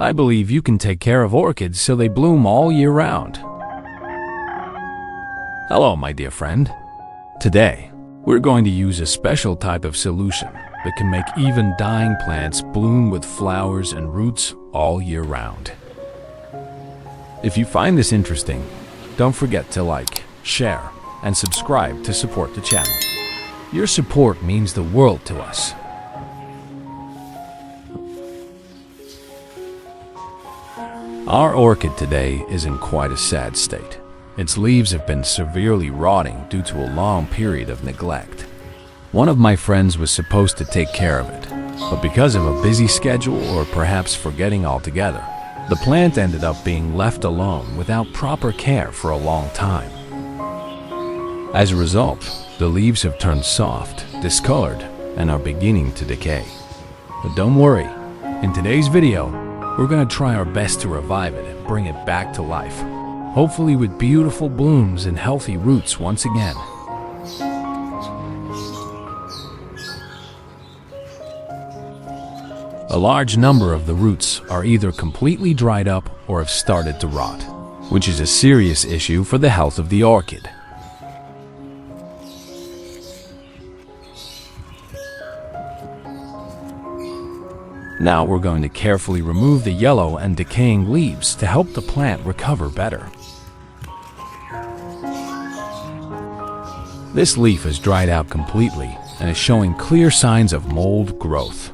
I believe you can take care of orchids so they bloom all year round. Hello, my dear friend. Today, we're going to use a special type of solution that can make even dying plants bloom with flowers and roots all year round. If you find this interesting, don't forget to like, share, and subscribe to support the channel. Your support means the world to us. Our orchid today is in quite a sad state. Its leaves have been severely rotting due to a long period of neglect. One of my friends was supposed to take care of it, but because of a busy schedule or perhaps forgetting altogether, the plant ended up being left alone without proper care for a long time. As a result, the leaves have turned soft, discolored, and are beginning to decay. But don't worry, in today's video, we're going to try our best to revive it and bring it back to life, hopefully with beautiful blooms and healthy roots once again. A large number of the roots are either completely dried up or have started to rot, which is a serious issue for the health of the orchid. Now we're going to carefully remove the yellow and decaying leaves to help the plant recover better. This leaf has dried out completely and is showing clear signs of mold growth.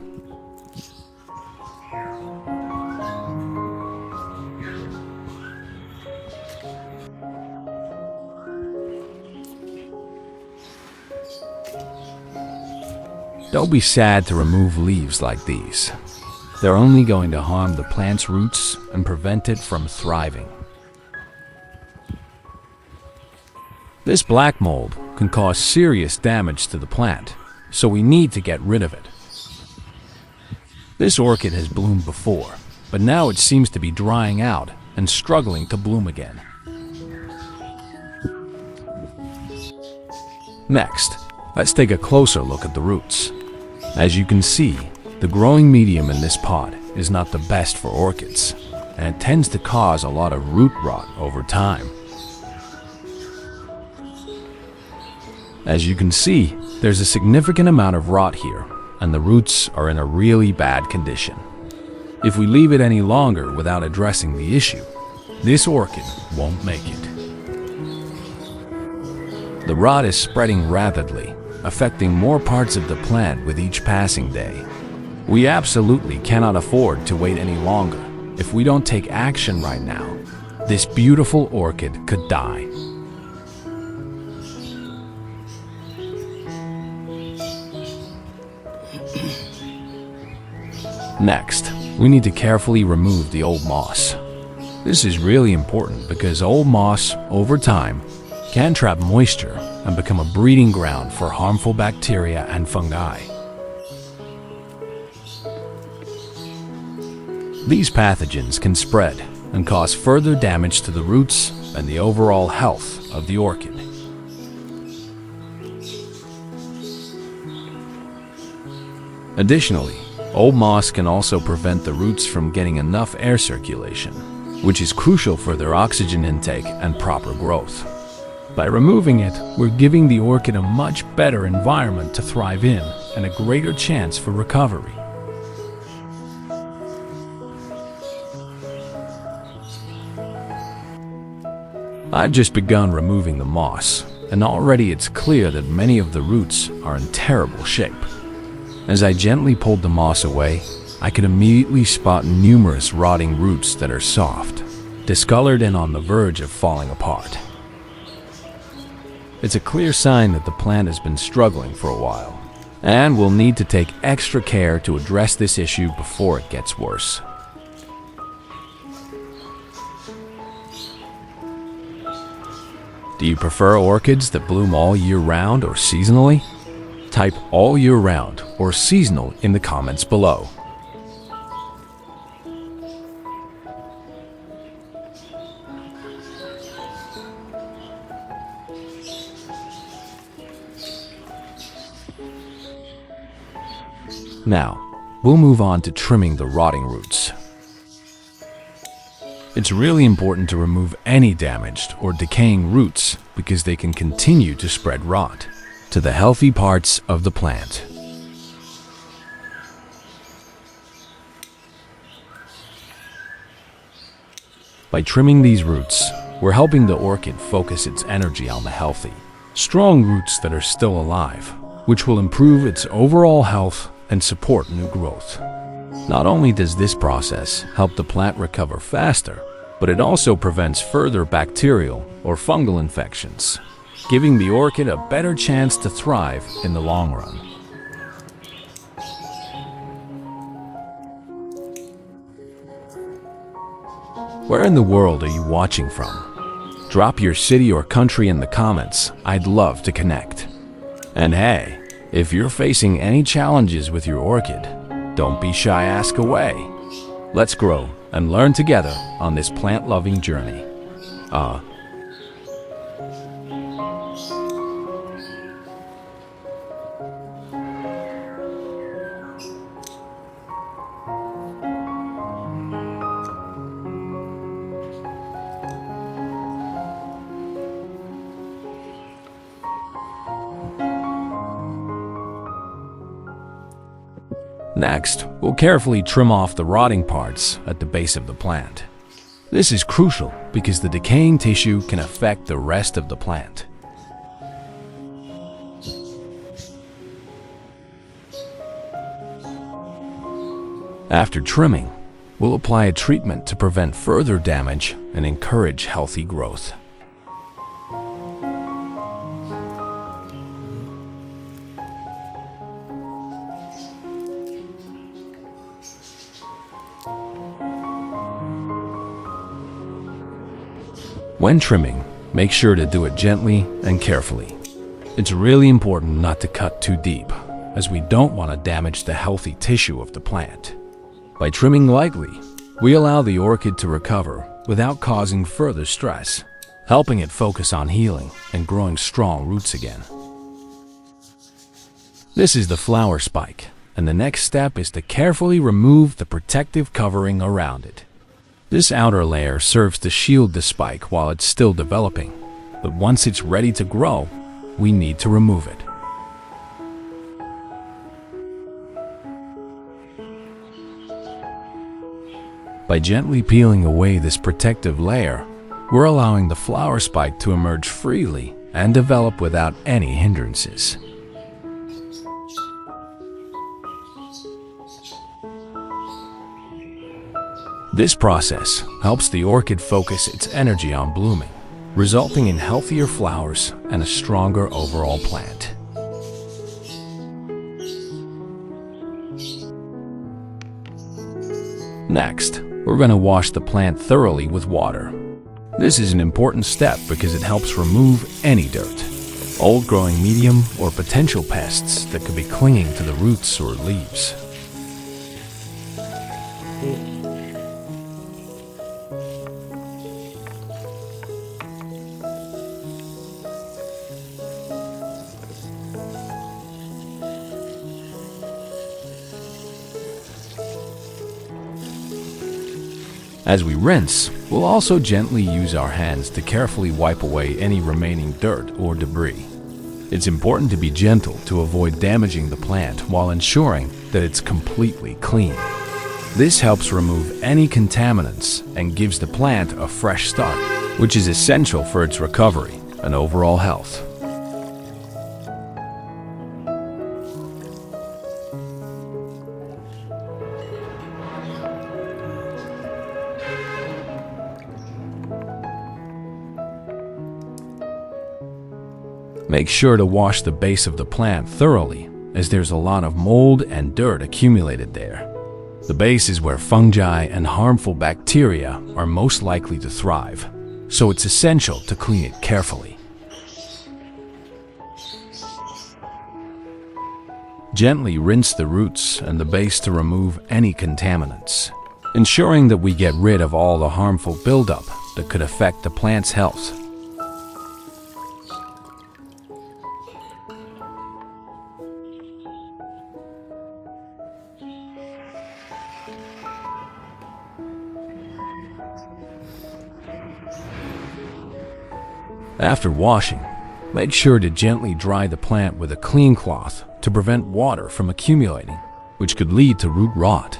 Don't be sad to remove leaves like these. They're only going to harm the plant's roots and prevent it from thriving. This black mold can cause serious damage to the plant, so we need to get rid of it. This orchid has bloomed before, but now it seems to be drying out and struggling to bloom again. Next, let's take a closer look at the roots. As you can see, the growing medium in this pot is not the best for orchids, and it tends to cause a lot of root rot over time. As you can see, there's a significant amount of rot here, and the roots are in a really bad condition. If we leave it any longer without addressing the issue, this orchid won't make it. The rot is spreading rapidly, affecting more parts of the plant with each passing day. We absolutely cannot afford to wait any longer. If we don't take action right now, this beautiful orchid could die. Next, we need to carefully remove the old moss. This is really important because old moss, over time, can trap moisture and become a breeding ground for harmful bacteria and fungi. These pathogens can spread and cause further damage to the roots and the overall health of the orchid. Additionally, old moss can also prevent the roots from getting enough air circulation, which is crucial for their oxygen intake and proper growth. By removing it, we're giving the orchid a much better environment to thrive in and a greater chance for recovery. I've just begun removing the moss, and already it's clear that many of the roots are in terrible shape. As I gently pulled the moss away, I could immediately spot numerous rotting roots that are soft, discolored and on the verge of falling apart. It's a clear sign that the plant has been struggling for a while, and we'll need to take extra care to address this issue before it gets worse. Do you prefer orchids that bloom all year round or seasonally? Type all year round or seasonal in the comments below. Now, we'll move on to trimming the rotting roots. It's really important to remove any damaged or decaying roots because they can continue to spread rot to the healthy parts of the plant. By trimming these roots, we're helping the orchid focus its energy on the healthy, strong roots that are still alive, which will improve its overall health and support new growth. Not only does this process help the plant recover faster, but it also prevents further bacterial or fungal infections, giving the orchid a better chance to thrive in the long run. Where in the world are you watching from? Drop your city or country in the comments. I'd love to connect. And hey, if you're facing any challenges with your orchid, don't be shy, ask away. Let's grow and learn together on this plant-loving journey. Next, we'll carefully trim off the rotting parts at the base of the plant. This is crucial because the decaying tissue can affect the rest of the plant. After trimming, we'll apply a treatment to prevent further damage and encourage healthy growth. When trimming, make sure to do it gently and carefully. It's really important not to cut too deep, as we don't want to damage the healthy tissue of the plant. By trimming lightly, we allow the orchid to recover without causing further stress, helping it focus on healing and growing strong roots again. This is the flower spike, and the next step is to carefully remove the protective covering around it. This outer layer serves to shield the spike while it's still developing, but once it's ready to grow, we need to remove it. By gently peeling away this protective layer, we're allowing the flower spike to emerge freely and develop without any hindrances. This process helps the orchid focus its energy on blooming, resulting in healthier flowers and a stronger overall plant. Next, we're going to wash the plant thoroughly with water. This is an important step because it helps remove any dirt, old growing medium, or potential pests that could be clinging to the roots or leaves. As we rinse, we'll also gently use our hands to carefully wipe away any remaining dirt or debris. It's important to be gentle to avoid damaging the plant while ensuring that it's completely clean. This helps remove any contaminants and gives the plant a fresh start, which is essential for its recovery and overall health. Make sure to wash the base of the plant thoroughly, as there's a lot of mold and dirt accumulated there. The base is where fungi and harmful bacteria are most likely to thrive, so it's essential to clean it carefully. Gently rinse the roots and the base to remove any contaminants, ensuring that we get rid of all the harmful buildup that could affect the plant's health. After washing, make sure to gently dry the plant with a clean cloth to prevent water from accumulating, which could lead to root rot.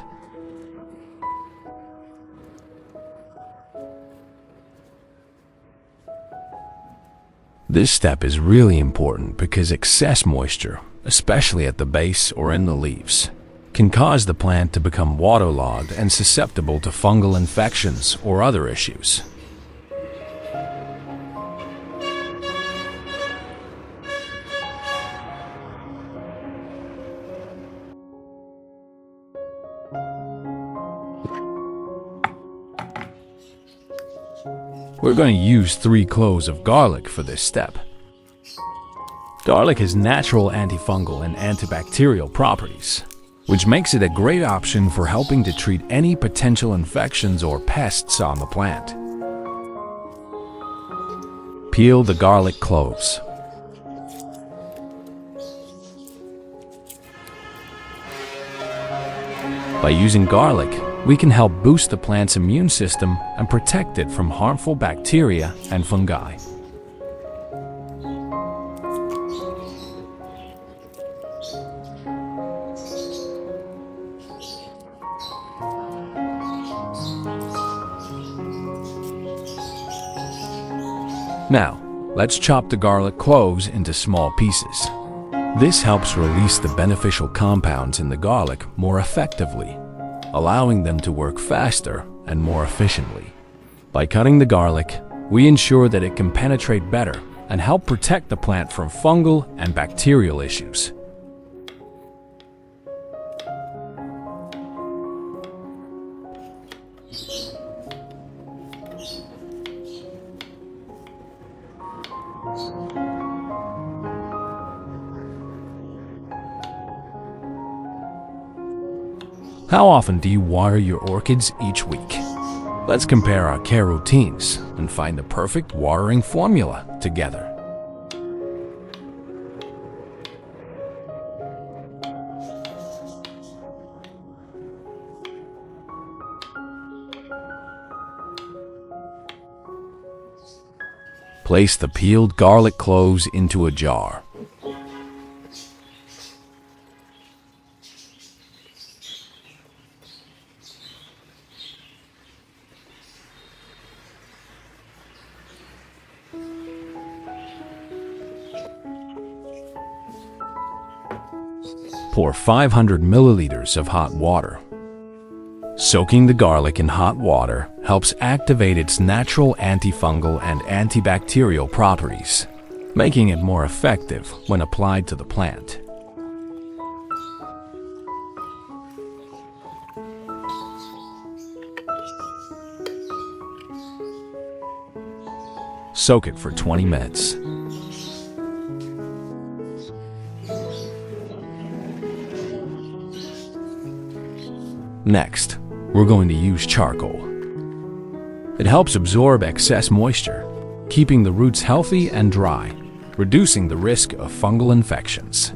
This step is really important because excess moisture, especially at the base or in the leaves, can cause the plant to become waterlogged and susceptible to fungal infections or other issues. We're going to use 3 cloves of garlic for this step. Garlic has natural antifungal and antibacterial properties, which makes it a great option for helping to treat any potential infections or pests on the plant. Peel the garlic cloves. By using garlic, we can help boost the plant's immune system and protect it from harmful bacteria and fungi. Now, let's chop the garlic cloves into small pieces. This helps release the beneficial compounds in the garlic more effectively, allowing them to work faster and more efficiently. By cutting the garlic, we ensure that it can penetrate better and help protect the plant from fungal and bacterial issues. How often do you water your orchids each week? Let's compare our care routines and find the perfect watering formula together. Place the peeled garlic cloves into a jar. Pour 500 milliliters of hot water. Soaking the garlic in hot water helps activate its natural antifungal and antibacterial properties, making it more effective when applied to the plant. Soak it for 20 minutes. Next, we're going to use charcoal. It helps absorb excess moisture, keeping the roots healthy and dry, reducing the risk of fungal infections.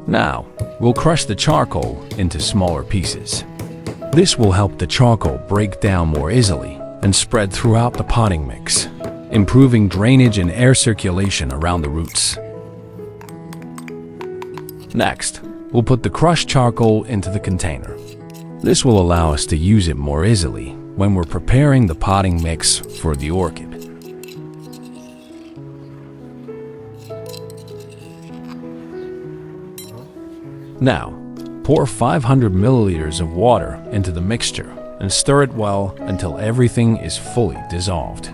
Now, we'll crush the charcoal into smaller pieces. This will help the charcoal break down more easily and spread throughout the potting mix, improving drainage and air circulation around the roots. Next, we'll put the crushed charcoal into the container. This will allow us to use it more easily when we're preparing the potting mix for the orchid. Now, pour 500 milliliters of water into the mixture and stir it well until everything is fully dissolved.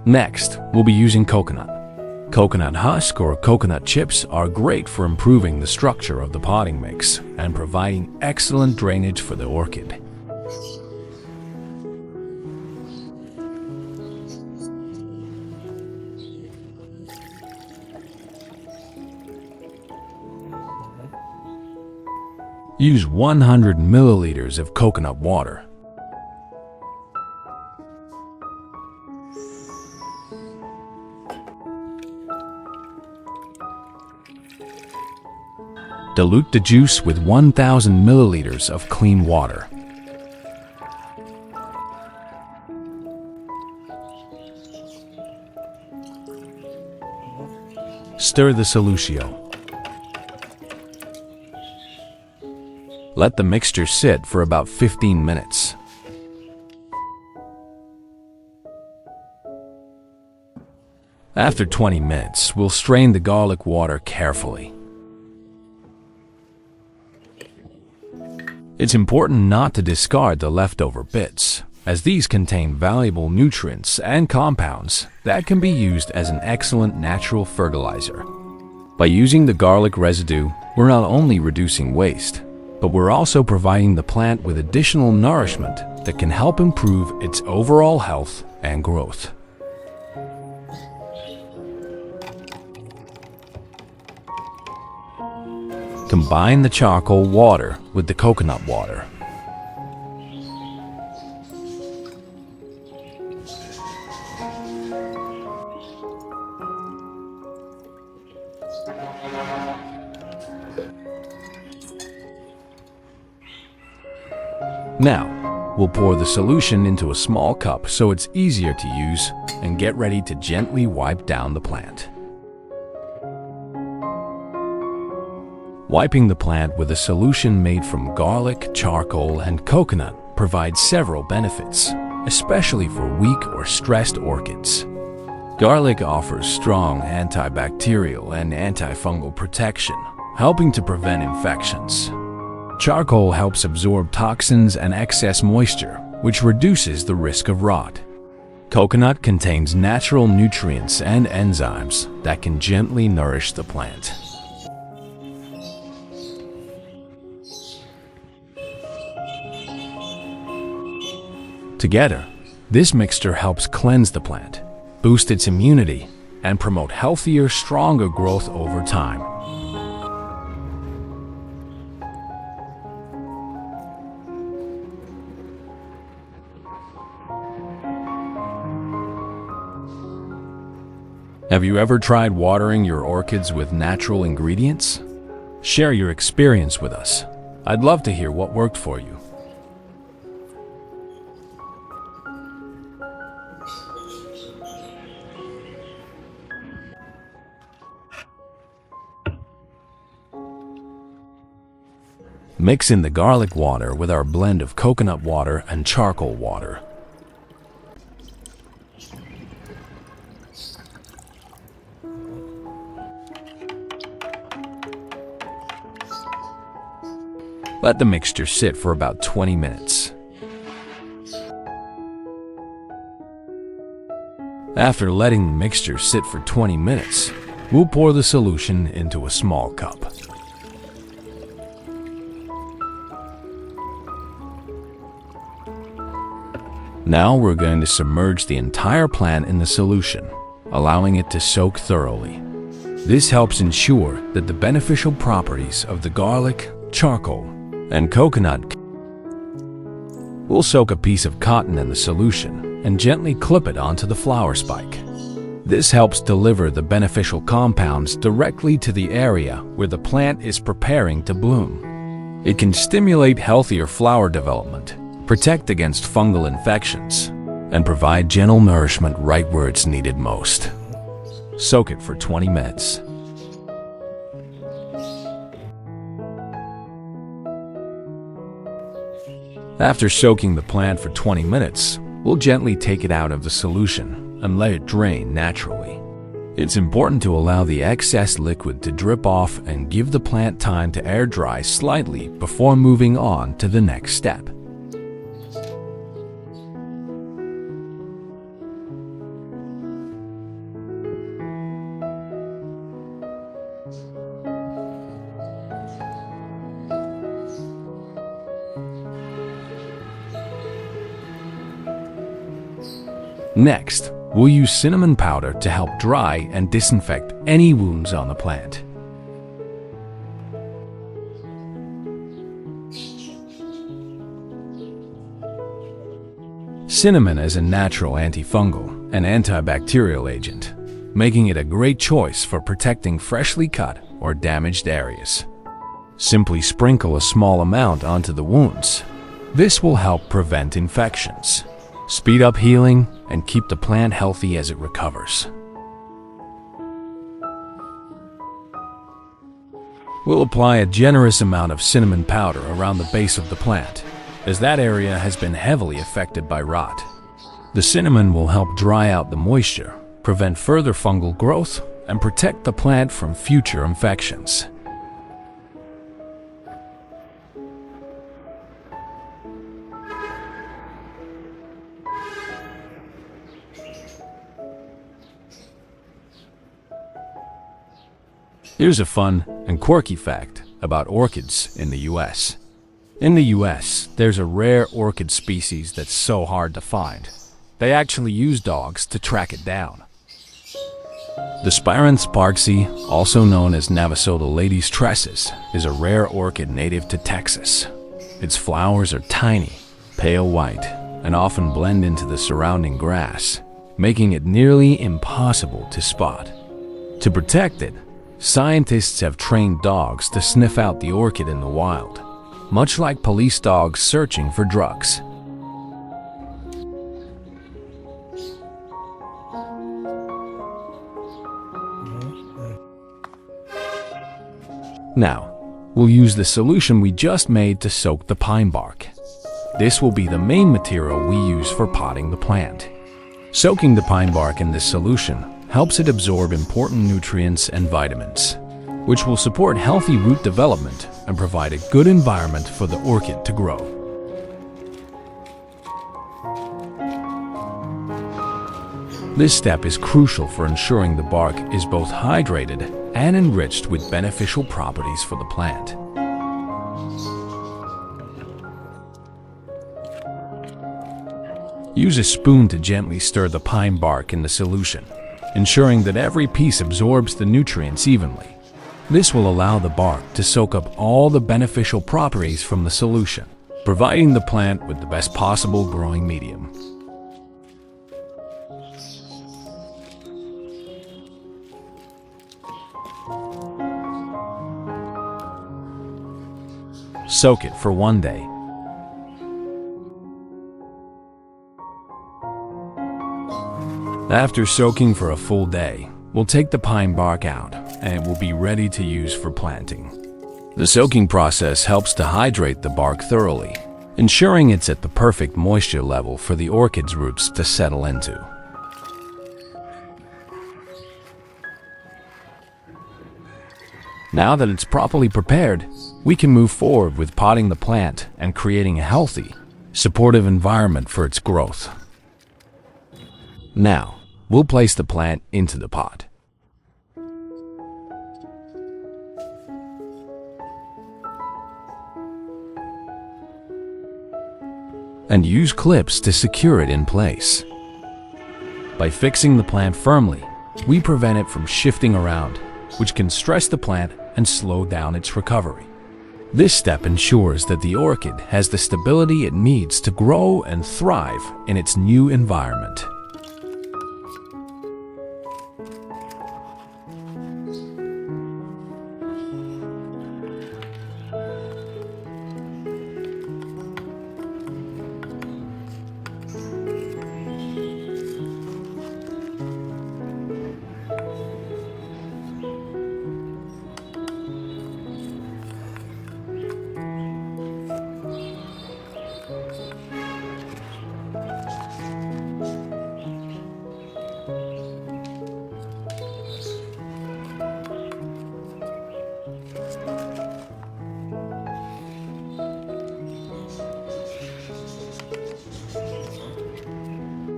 Next, we'll be using coconut. Coconut husk or coconut chips are great for improving the structure of the potting mix and providing excellent drainage for the orchid. Use 100 milliliters of coconut water. Dilute the juice with 1,000 milliliters of clean water. Stir the solution. Let the mixture sit for about 15 minutes. After 20 minutes, we'll strain the garlic water carefully. It's important not to discard the leftover bits, as these contain valuable nutrients and compounds that can be used as an excellent natural fertilizer. By using the garlic residue, we're not only reducing waste, but we're also providing the plant with additional nourishment that can help improve its overall health and growth. Combine the charcoal water with the coconut water. Now, we'll pour the solution into a small cup so it's easier to use, and get ready to gently wipe down the plant. Wiping the plant with a solution made from garlic, charcoal, and coconut provides several benefits, especially for weak or stressed orchids. Garlic offers strong antibacterial and antifungal protection, helping to prevent infections. Charcoal helps absorb toxins and excess moisture, which reduces the risk of rot. Coconut contains natural nutrients and enzymes that can gently nourish the plant. Together, this mixture helps cleanse the plant, boost its immunity, and promote healthier, stronger growth over time. Have you ever tried watering your orchids with natural ingredients? Share your experience with us. I'd love to hear what worked for you. Mix in the garlic water with our blend of coconut water and charcoal water. Let the mixture sit for about 20 minutes. After letting the mixture sit for 20 minutes, we'll pour the solution into a small cup. Now we're going to submerge the entire plant in the solution, allowing it to soak thoroughly. This helps ensure that the beneficial properties of the garlic, charcoal, and coconut. We'll soak a piece of cotton in the solution and gently clip it onto the flower spike. This helps deliver the beneficial compounds directly to the area where the plant is preparing to bloom. It can stimulate healthier flower development, protect against fungal infections, and provide gentle nourishment right where it's needed most. Soak it for 20 minutes. After soaking the plant for 20 minutes, we'll gently take it out of the solution and let it drain naturally. It's important to allow the excess liquid to drip off and give the plant time to air dry slightly before moving on to the next step. Next, we'll use cinnamon powder to help dry and disinfect any wounds on the plant. Cinnamon is a natural antifungal and antibacterial agent, making it a great choice for protecting freshly cut or damaged areas. Simply sprinkle a small amount onto the wounds. This will help prevent infections, speed up healing, and keep the plant healthy as it recovers. We'll apply a generous amount of cinnamon powder around the base of the plant, as that area has been heavily affected by rot. The cinnamon will help dry out the moisture, prevent further fungal growth, and protect the plant from future infections. Here's a fun and quirky fact about orchids in the US. In the US, there's a rare orchid species that's so hard to find. They actually use dogs to track it down. The Spiranthe parksii, also known as Navasota lady's tresses, is a rare orchid native to Texas. Its flowers are tiny, pale white, and often blend into the surrounding grass, making it nearly impossible to spot. To protect it, scientists have trained dogs to sniff out the orchid in the wild, much like police dogs searching for drugs. Now, we'll use the solution we just made to soak the pine bark. This will be the main material we use for potting the plant. Soaking the pine bark in this solution helps it absorb important nutrients and vitamins, which will support healthy root development and provide a good environment for the orchid to grow. This step is crucial for ensuring the bark is both hydrated and enriched with beneficial properties for the plant. Use a spoon to gently stir the pine bark in the solution, ensuring that every piece absorbs the nutrients evenly. This will allow the bark to soak up all the beneficial properties from the solution, providing the plant with the best possible growing medium. Soak it for 1 day. After soaking for a full day, we'll take the pine bark out and it will be ready to use for planting. The soaking process helps to hydrate the bark thoroughly, ensuring it's at the perfect moisture level for the orchid's roots to settle into. Now that it's properly prepared, we can move forward with potting the plant and creating a healthy, supportive environment for its growth. Now, we'll place the plant into the pot. And use clips to secure it in place. By fixing the plant firmly, we prevent it from shifting around, which can stress the plant and slow down its recovery. This step ensures that the orchid has the stability it needs to grow and thrive in its new environment.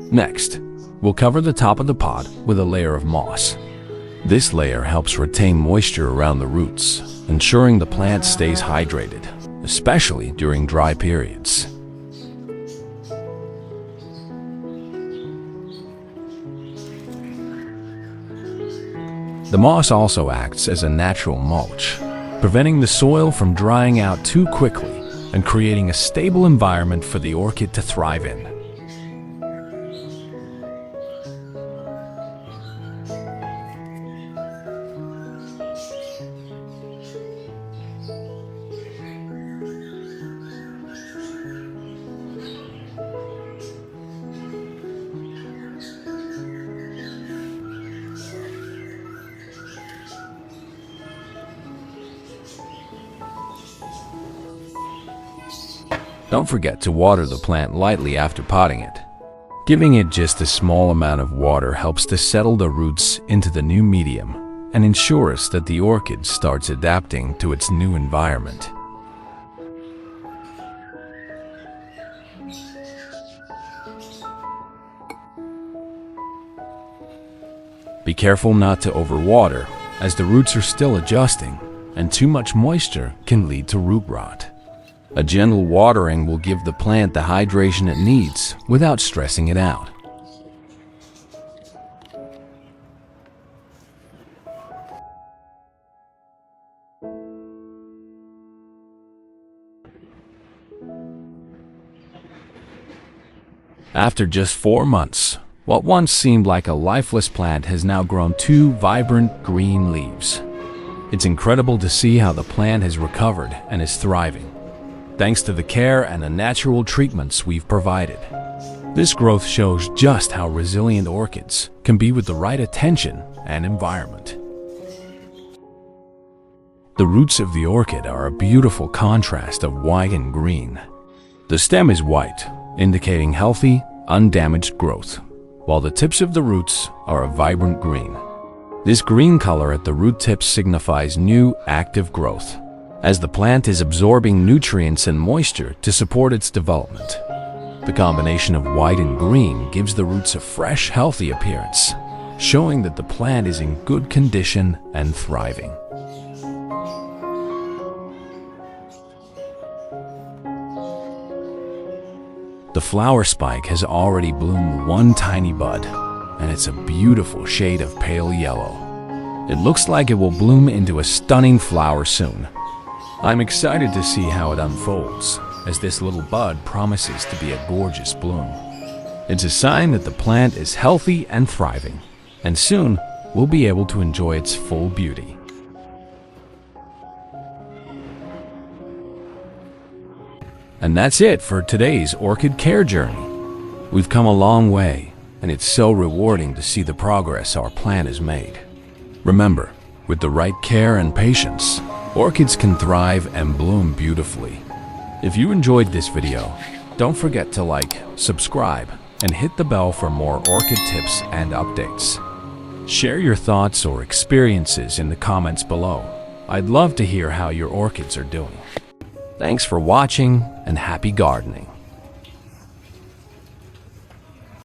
Next, we'll cover the top of the pot with a layer of moss. This layer helps retain moisture around the roots, ensuring the plant stays hydrated, especially during dry periods. The moss also acts as a natural mulch, preventing the soil from drying out too quickly and creating a stable environment for the orchid to thrive in. Don't forget to water the plant lightly after potting it. Giving it just a small amount of water helps to settle the roots into the new medium and ensures that the orchid starts adapting to its new environment. Be careful not to overwater, as the roots are still adjusting, and too much moisture can lead to root rot. A gentle watering will give the plant the hydration it needs without stressing it out. After just 4 months, what once seemed like a lifeless plant has now grown 2 vibrant green leaves. It's incredible to see how the plant has recovered and is thriving, thanks to the care and the natural treatments we've provided. This growth shows just how resilient orchids can be with the right attention and environment. The roots of the orchid are a beautiful contrast of white and green. The stem is white, indicating healthy, undamaged growth, while the tips of the roots are a vibrant green. This green color at the root tips signifies new, active growth, as the plant is absorbing nutrients and moisture to support its development. The combination of white and green gives the roots a fresh, healthy appearance, showing that the plant is in good condition and thriving. The flower spike has already bloomed 1 tiny bud, and it's a beautiful shade of pale yellow. It looks like it will bloom into a stunning flower soon. I'm excited to see how it unfolds, as this little bud promises to be a gorgeous bloom. It's a sign that the plant is healthy and thriving, and soon we'll be able to enjoy its full beauty. And that's it for today's orchid care journey. We've come a long way, and it's so rewarding to see the progress our plant has made. Remember, with the right care and patience, orchids can thrive and bloom beautifully. If you enjoyed this video, don't forget to like, subscribe, and hit the bell for more orchid tips and updates. Share your thoughts or experiences in the comments below. I'd love to hear how your orchids are doing. Thanks for watching, and happy gardening.